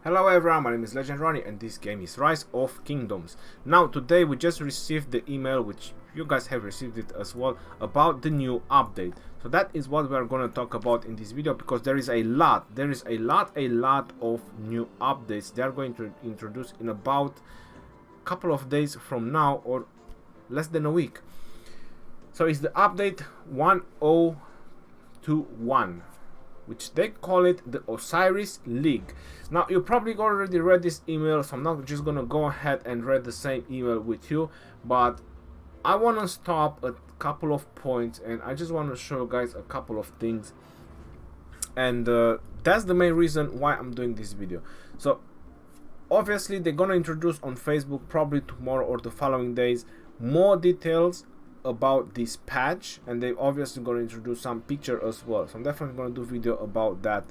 Hello everyone, my name is Legend Ronnie and this game is Rise of Kingdoms. Now today we just received the email, which you guys have received it as well, about the new update. So that is what we are going to talk about in this video, because there is a lot of new updates they are going to introduce in about a couple of days from now, or less than a week. So it's the update 1021, which they call it the Osiris League. Now you probably already read this email, so I'm not just gonna go ahead and read the same email with you, but I want to stop at a couple of points and I just want to show you guys a couple of things, and that's the main reason why I'm doing this video. So obviously they're gonna introduce on Facebook probably tomorrow or the following days more details about this patch, and they obviously going to introduce some picture as well, so I'm definitely going to do video about that.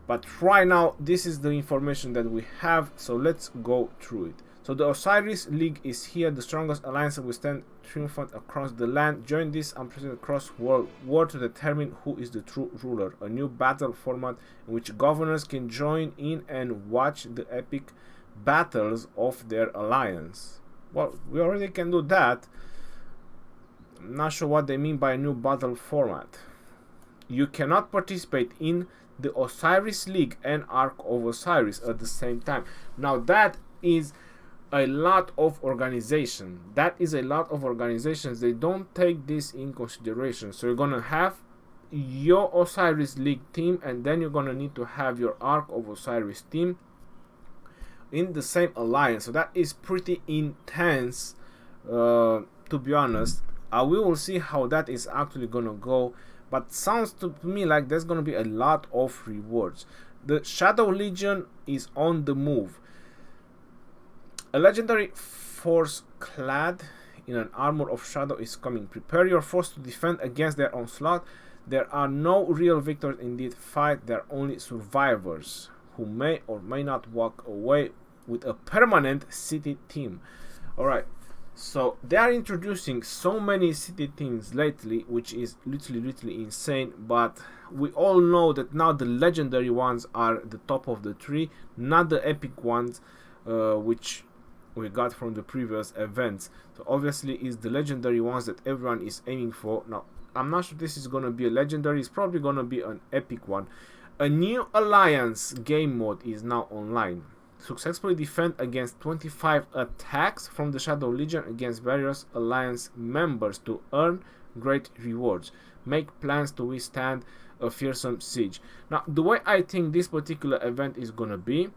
But right now this is the information that we have, so let's go through it. So the Osiris League is here, the strongest alliance will stand triumphant across the land. Join this unprecedented cross-world war to determine who is the true ruler. A new battle format in which governors can join in and watch the epic battles of their alliance. Well, we already can do that. I'm not sure what they mean by a new battle format. You cannot participate in the Osiris League and Ark of Osiris at the same time. Now that is a lot of organization. That is a lot of organizations. They don't take this in consideration. So you're gonna have your Osiris League team, and then you're gonna need to have your Ark of Osiris team in the same alliance. So that is pretty intense, to be honest. We will see how that is actually gonna go, but sounds to me like there's gonna be a lot of rewards. The Shadow Legion is on the move. A legendary force clad in an armor of shadow is coming. Prepare your force to defend against their onslaught. There are no real victors in this fight. There are only survivors who may or may not walk away with a permanent city team. Alright, so they are introducing so many city teams lately, which is literally insane, but we all know that now the legendary ones are the top of the tree, not the epic ones, which we got from the previous events. So obviously it's the legendary ones that everyone is aiming for. Now I'm not sure this is gonna be a legendary, it's probably gonna be an epic one. A new alliance game mode is now online. Successfully defend against 25 attacks from the Shadow Legion against various alliance members to earn great rewards. Make plans to withstand a fearsome siege. Now the way I think this particular event is gonna be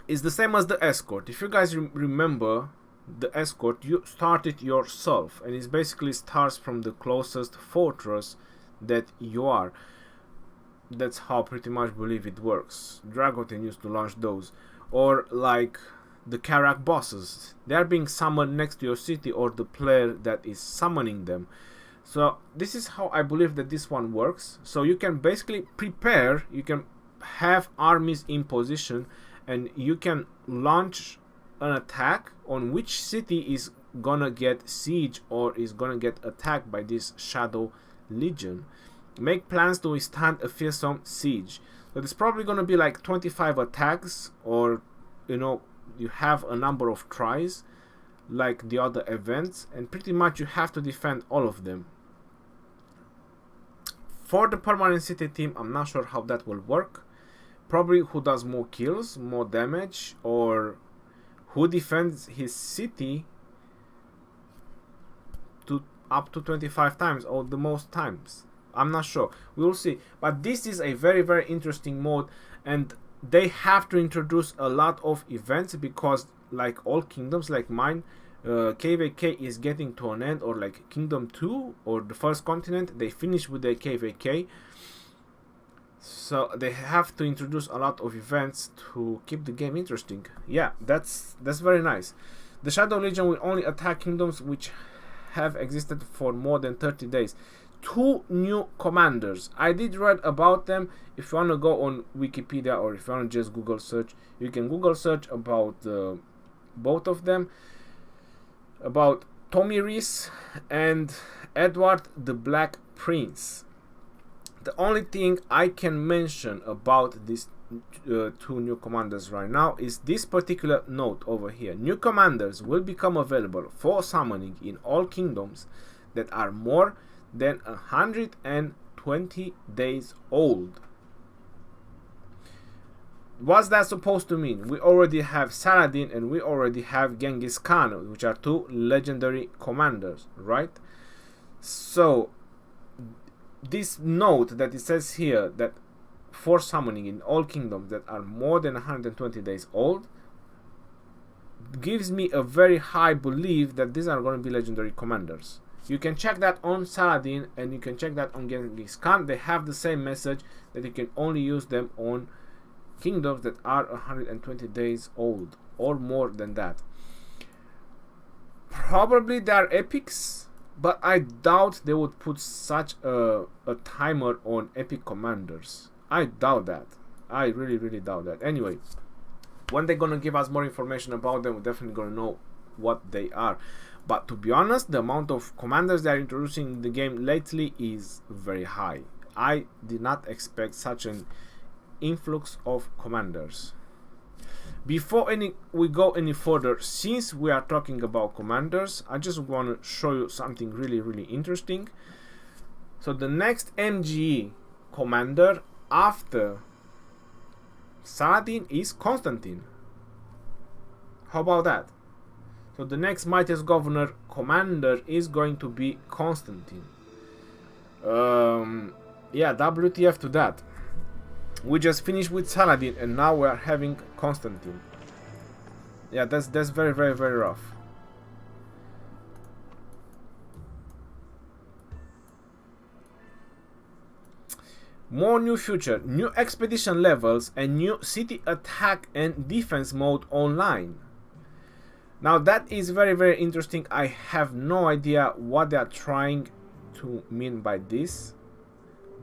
is the same as the Escort. If you guys remember the Escort, you start it yourself, and it basically starts from the closest fortress that you are. That's how pretty much believe it works. Dragotin used to launch those. Or like the Karak bosses, they are being summoned next to your city or the player that is summoning them. So this is how I believe that this one works. So you can basically prepare, you can have armies in position, and you can launch an attack on which city is gonna get siege or is gonna get attacked by this Shadow Legion. Make plans to withstand a fearsome siege. So it's probably going to be like 25 attacks, or you know, you have a number of tries like the other events, and pretty much you have to defend all of them. For the permanent city team, I'm not sure how that will work. Probably who does more kills, more damage, or who defends his city to up to 25 times or the most times. I'm not sure, we will see. But this is a very interesting mode, and they have to introduce a lot of events, because like all kingdoms like mine, KVK is getting to an end, or like Kingdom 2 or the First Continent, they finish with their KVK. So they have to introduce a lot of events to keep the game interesting. Yeah, that's very nice. The Shadow Legion will only attack kingdoms which have existed for more than 30 days. 2 new commanders. I did read about them. If you want to go on Wikipedia, or if you want to just Google search, you can Google search about both of them, about Tomiris and Edward the Black Prince. The only thing I can mention about these two new commanders right now is this particular note over here. New commanders will become available for summoning in all kingdoms that are more than 120 days old. What's that supposed to mean? We already have Saladin and we already have Genghis Khan, which are two legendary commanders, right? So this note that it says here that for summoning in all kingdoms that are more than 120 days old gives me a very high belief that these are going to be legendary commanders. You can check that on Saladin and you can check that on Genghis Khan. They have the same message that you can only use them on kingdoms that are 120 days old or more than that. Probably they are epics, but I doubt they would put such a timer on epic commanders. I doubt that. I really doubt that. Anyway, when they're gonna give us more information about them, we're definitely gonna know what they are. But to be honest, the amount of commanders they are introducing in the game lately is very high. I did not expect such an influx of commanders. Before we go any further, since we are talking about commanders, I just want to show you something really interesting. So the next MGE commander after Saladin is Constantine. How about that? So the next mightiest governor commander is going to be Constantine. Yeah, WTF to that. We just finished with Saladin and now we are having Constantine. Yeah, that's very rough. More new future, new expedition levels, and new city attack and defense mode online. Now that is very interesting. I have no idea what they are trying to mean by this,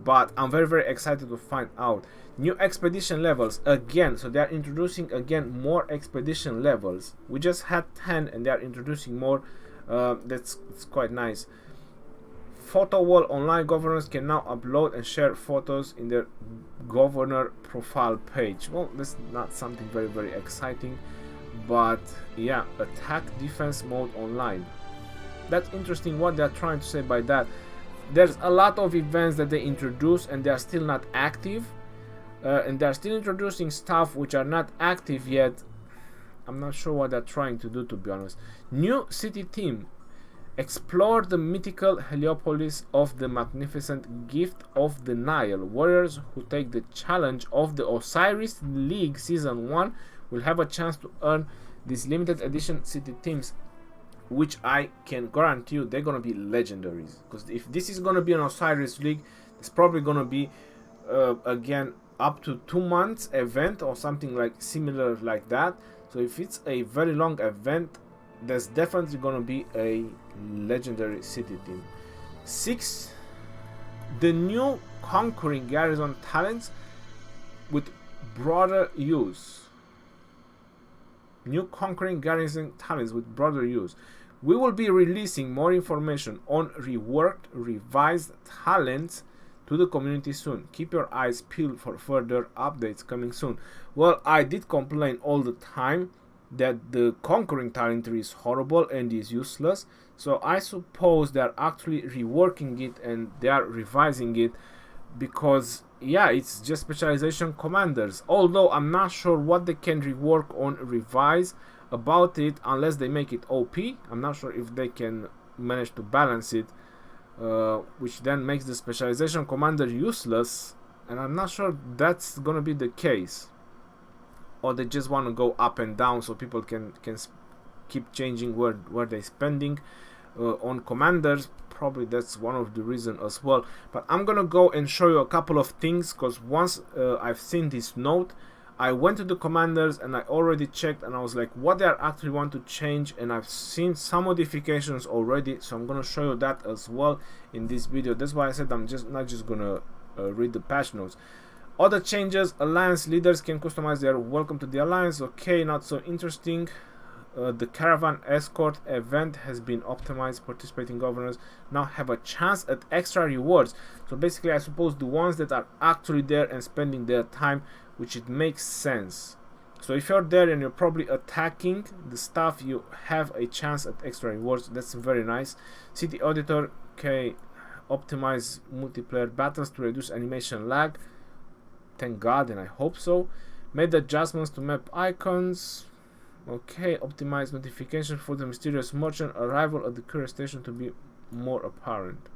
but I'm very excited to find out. New expedition levels again, so they are introducing again more expedition levels. We just had 10 and they are introducing more. That's quite nice. Photo wall, online governors can now upload and share photos in their governor profile page. Well, this is not something very exciting, but yeah, attack defense mode online. That's interesting what they're trying to say by that. There's a lot of events that they introduce and they are still not active, and they're still introducing stuff which are not active yet. I'm not sure what they're trying to do, to be honest. New city team. Explore the mythical Heliopolis of the magnificent gift of the Nile. Warriors who take the challenge of the Osiris League Season 1 will have a chance to earn these limited edition city teams, which I can guarantee you they're gonna be legendaries. Because if this is gonna be an Osiris League, it's probably gonna be again up to 2 months event or something like similar like that. So if it's a very long event, there's definitely gonna be a legendary city team. 6. The new conquering garrison talents with broader use. New conquering garrison talents with broader use. We will be releasing more information on reworked, revised talents to the community soon. Keep your eyes peeled for further updates coming soon. Well, I did complain all the time that the conquering talent tree is horrible and is useless, so I suppose they are actually reworking it and they are revising it, because yeah, it's just specialization commanders. Although I'm not sure what they can rework on revise about it unless they make it OP. I'm not sure if they can manage to balance it, which then makes the specialization commander useless, and I'm not sure that's gonna be the case. Or they just want to go up and down so people can keep changing where they're spending on commanders. Probably that's one of the reasons as well. But I'm gonna go and show you a couple of things, because once I've seen this note, I went to the commanders and I already checked and I was like, what they actually want to change, and I've seen some modifications already, so I'm gonna show you that as well in this video. That's why I said I'm just not just gonna read the patch notes. Other changes: alliance leaders can customize their welcome to the alliance. Okay, not so interesting. The Caravan Escort event has been optimized. Participating governors now have a chance at extra rewards. So basically, I suppose the ones that are actually there and spending their time which it makes sense. So if you're there and you're probably attacking the stuff, you have a chance at extra rewards. That's very nice. City Auditor, okay, optimize multiplayer battles to reduce animation lag. Thank God, and I hope so. Made adjustments to map icons. Okay, optimize notification for the mysterious merchant arrival at the courier station to be more apparent.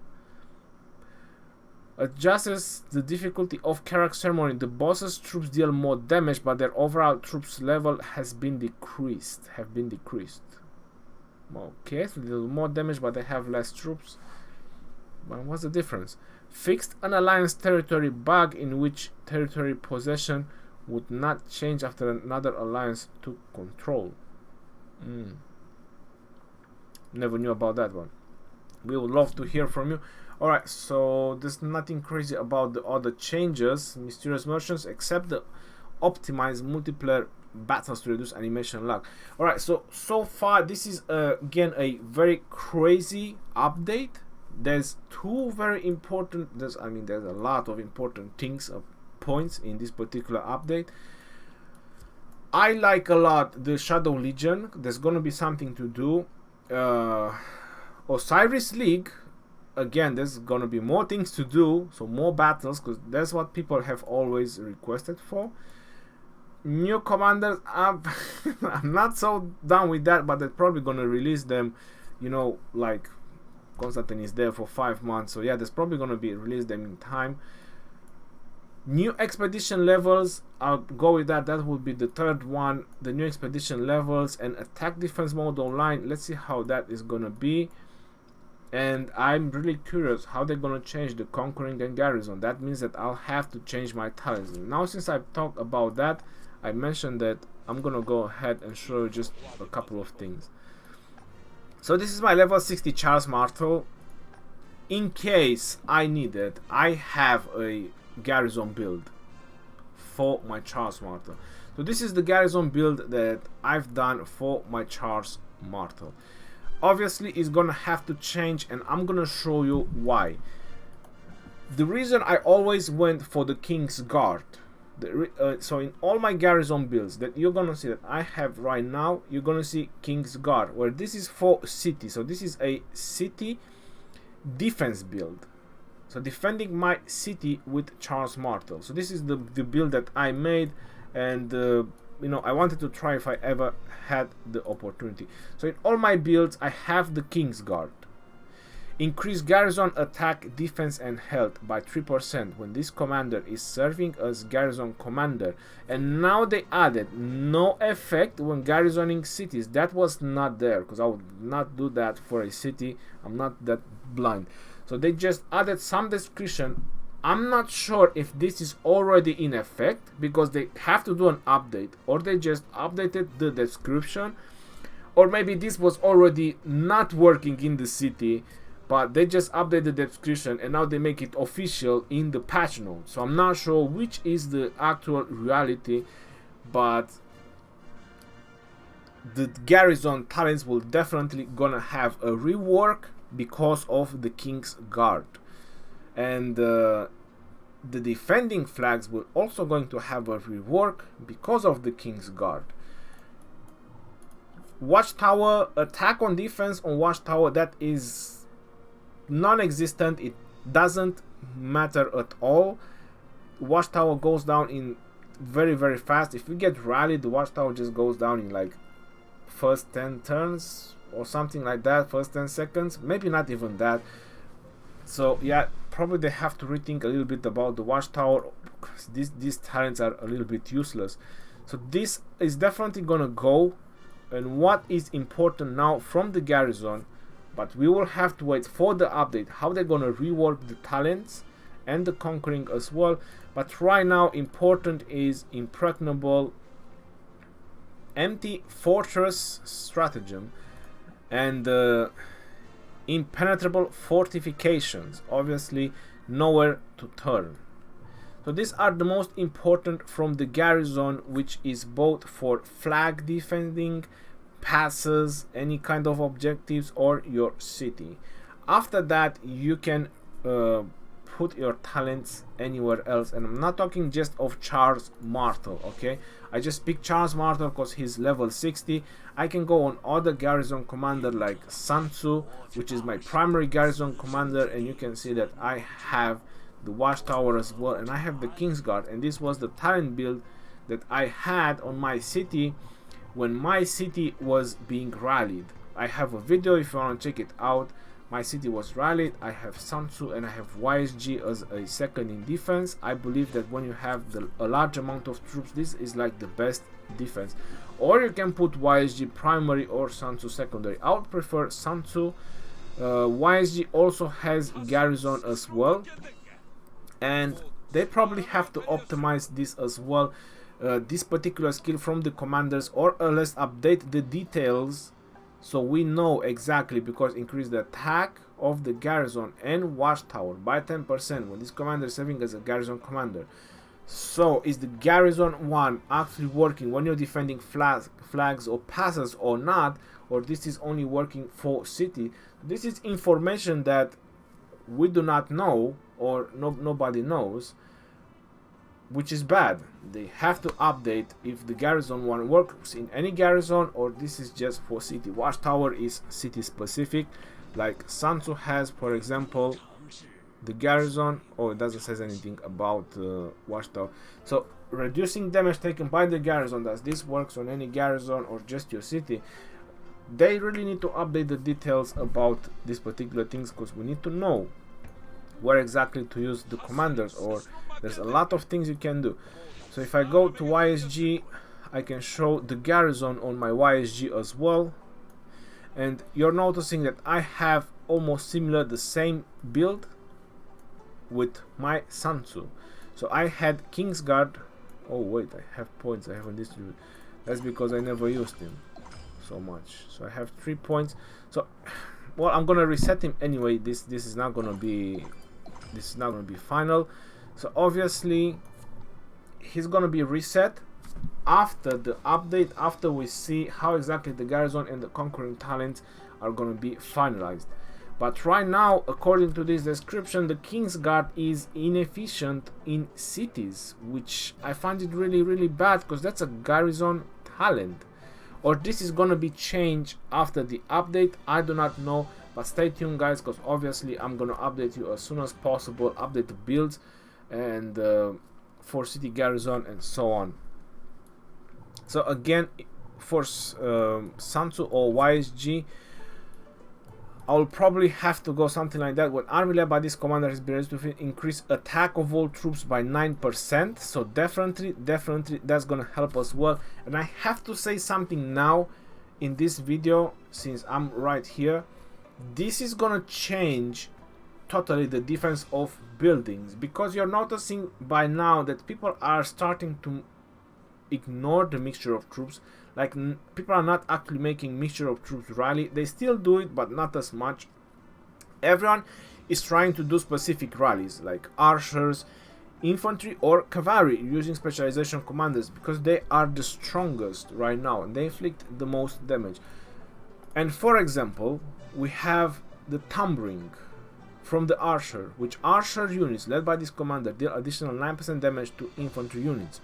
Adjusts the difficulty of character ceremony. The boss's troops deal more damage, but their overall troops level has been decreased. Okay, so they do more damage, but they have less troops. But what's the difference? Fixed an alliance territory bug in which territory possession would not change after another alliance took control. Never knew about that one. We would love to hear from you. Alright, so there's nothing crazy about the other changes, mysterious merchants, except the optimized multiplayer battles to reduce animation lag. Alright, so far this is again a very crazy update. There's two very important, there's a lot of important things, points in this particular update. I like a lot the Shadow Legion. There's gonna be something to do. Osiris League, again, there's gonna be more things to do, so more battles, because that's what people have always requested for. New commanders, I'm not so done with that, but they're probably gonna release them, you know, like Constantine is there for 5 months, so yeah, there's probably gonna be release them in time. New expedition levels, I'll go with that. That will be the third one. The new expedition levels and attack defense mode online. Let's see how that is gonna be. And I'm really curious how they're gonna change the conquering and garrison. That means that I'll have to change my talents. Now, since I've talked about that, I mentioned that I'm gonna go ahead and show you just a couple of things. So this is my level 60 Charles Martel. In case I need it, I have a garrison build for my Charles Martel. So this is the garrison build that I've done for my Charles Martel. Obviously it's gonna have to change, and I'm gonna show you why. The reason I always went for the King's Guard, so in all my garrison builds that you're gonna see that I have right now, you're gonna see King's Guard, where this is for city. So this is a city defense build. So defending my city with Charles Martel. So this is the build that I made, and you know, I wanted to try if I ever had the opportunity. So in all my builds I have the King's Guard. Increase garrison attack, defense and health by 3% when this commander is serving as garrison commander. And now they added no effect when garrisoning cities. That was not there, because I would not do that for a city. I'm not that blind. So they just added some description. I'm not sure if this is already in effect, because they have to do an update, or they just updated the description, or maybe this was already not working in the city, but they just updated the description and now they make it official in the patch notes. So I'm not sure which is the actual reality, but the garrison talents will definitely gonna have a rework because of the King's Guard, and the defending flags will also going to have a rework because of the King's Guard. Watchtower, attack on defense on Watchtower, that is non-existent. It doesn't matter at all. Watchtower goes down in very fast. If you get rallied, the Watchtower just goes down in like first 10 turns or something like that, first 10 seconds, maybe not even that. So yeah, probably they have to rethink a little bit about the Watchtower, because these talents are a little bit useless. So this is definitely gonna go. And what is important now from the garrison, but we will have to wait for the update, how they're gonna rework the talents and the conquering as well. But right now important is impregnable, empty fortress stratagem, and impenetrable fortifications. Obviously nowhere to turn. So these are the most important from the garrison, which is both for flag defending, passes, any kind of objectives, or your city. After that you can put your talents anywhere else. And I'm not talking just of Charles Martel, okay? I just picked Charles Martel because he's level 60. I can go on other garrison commander like Sun Tzu, which is my primary garrison commander, and you can see that I have the watchtower as well, and I have the Kingsguard, and this was the talent build that I had on my city when my city was being rallied. I have a video if you want to check it out. My city was rallied. I have Sun Tzu and I have YSG as a second in defense. I believe that when you have a large amount of troops, this is like the best defense. Or you can put YSG primary or Sun Tzu secondary. I would prefer Sun Tzu. YSG also has garrison as well, and they probably have to optimize this as well, this particular skill from the commanders, or let's update the details so we know exactly, because increase the attack of the garrison and watchtower by 10% when this commander is serving as a garrison commander. So is the garrison one actually working when you're defending flags or passes or not, or this is only working for city? This is information that we do not know, or nobody knows, which is bad. They have to update if the garrison one works in any garrison, or this is just for city. Watchtower is city specific, like Sun Tzu has, for example, the garrison. Oh, it doesn't say anything about watchtower. So reducing damage taken by the garrison, does this works on any garrison or just your city? They really need to update the details about these particular things, because we need to know where exactly to use the commanders, or there's a lot of things you can do. So if I go to YSG, I can show the garrison on my YSG as well, and you're noticing that I have almost similar, the same build with my Sun Tzu. So I had Kingsguard. Oh wait, I have points I haven't distributed. That's because I never used him so much. So I have 3 points. So well, I'm gonna reset him anyway. This is not gonna be final. So obviously he's gonna be reset after the update, after we see how exactly the garrison and the conquering talents are gonna be finalized. But right now, according to this description, the Kingsguard is inefficient in cities, which I find it really bad, because that's a garrison talent. Or this is gonna be changed after the update, I do not know. But stay tuned guys, because obviously I'm gonna update you as soon as possible, update the builds and for city garrison and so on. So again, for Sun Tzu or YSG, I'll probably have to go something like that. When army led by this commander has been raised to increase attack of all troops by 9%. So definitely that's gonna help us well. And I have to say something now in this video, since I'm right here. This is gonna change totally the defense of buildings, because you're noticing by now that people are starting to ignore the mixture of troops. Like, people are not actually making mixture of troops rally. They still do it, but not as much. Everyone is trying to do specific rallies, like archers, infantry, or cavalry, using specialization commanders, because they are the strongest right now and they inflict the most damage. And for example, we have the Tumbling from the archer, which archer units led by this commander deal additional 9% damage to infantry units.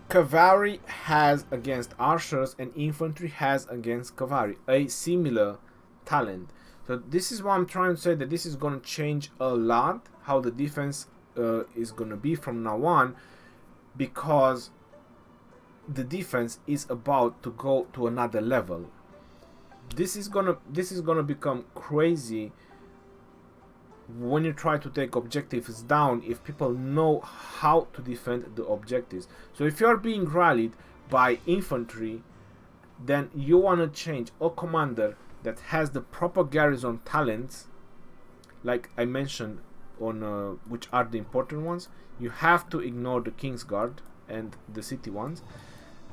Cavalry has against archers and infantry has against cavalry, a similar talent. So this is what I'm trying to say, that this is going to change a lot how the defense is going to be from now on, because the defense is about to go to another level. This is gonna become crazy when you try to take objectives down, if people know how to defend the objectives. So if you're being rallied by infantry, then you want to change a commander that has the proper garrison talents, like I mentioned on which are the important ones. You have to ignore the Kingsguard and the city ones,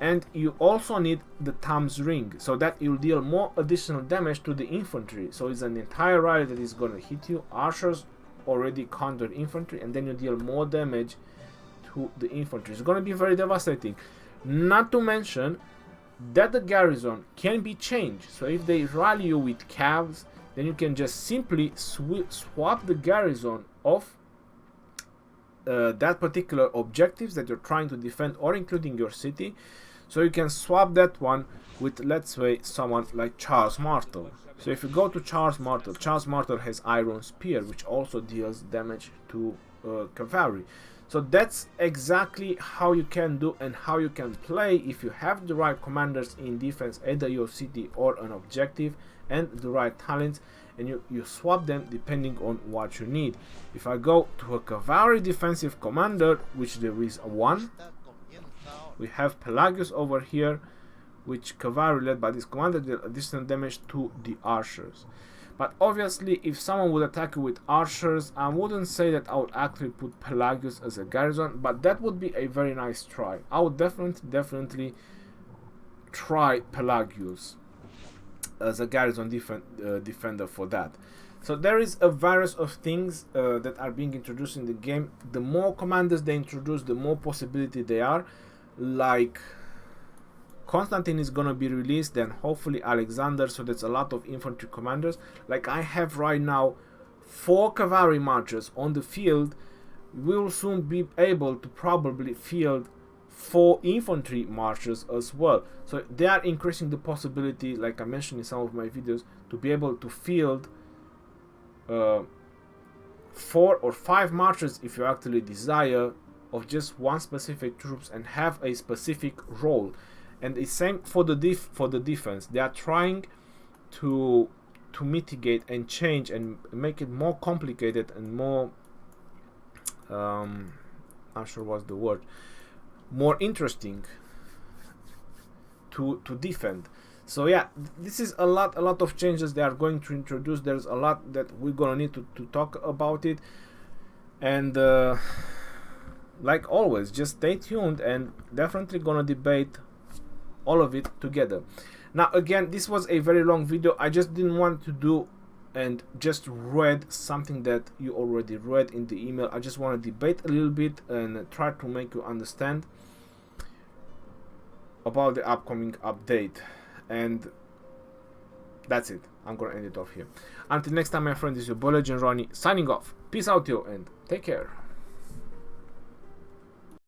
and you also need the Thumb's Ring, so that you'll deal more additional damage to the infantry. So it's an entire rally that is going to hit you. Archers already countered infantry, and then you deal more damage to the infantry. It's going to be very devastating. Not to mention that the garrison can be changed. So if they rally you with calves, then you can just simply swap the garrison of that particular objectives that you're trying to defend, or including your city. So you can swap that one with, let's say, someone like Charles Martel. So if you go to Charles Martel has Iron Spear, which also deals damage to cavalry. So that's exactly how you can do and how you can play if you have the right commanders in defense, either your city or an objective, and the right talents, and you swap them depending on what you need. If I go to a cavalry defensive commander, which there is one, we have Pelagos over here, which cavalry led by this commander deal additional damage to the archers. But obviously, if someone would attack you with archers, I wouldn't say that I would actually put Pelagos as a garrison, but that would be a very nice try. I would definitely try Pelagos as a garrison defender for that. So there is a variety of things that are being introduced in the game. The more commanders they introduce, the more possibility they are. Like Constantine is gonna be released, then hopefully Alexander, so that's a lot of infantry commanders. Like I have right now 4 cavalry marchers on the field. We will soon be able to probably field 4 infantry marchers as well. So they are increasing the possibility, like I mentioned in some of my videos, to be able to field 4 or 5 marchers if you actually desire, of just one specific troops and have a specific role. And the same for the defense. They are trying to mitigate and change and make it more complicated and more not sure what's the word, more interesting to defend. So yeah, this is a lot of changes they are going to introduce. There's a lot that we're gonna need to talk about it, and like always, just stay tuned and definitely gonna debate all of it together. Now again, this was a very long video. I just didn't want to do and just read something that you already read in the email. I just want to debate a little bit and try to make you understand about the upcoming update. And that's it. I'm gonna end it off here. Until next time, my friend, this is your boy Legend Ronnie signing off. Peace out, yo, and take care.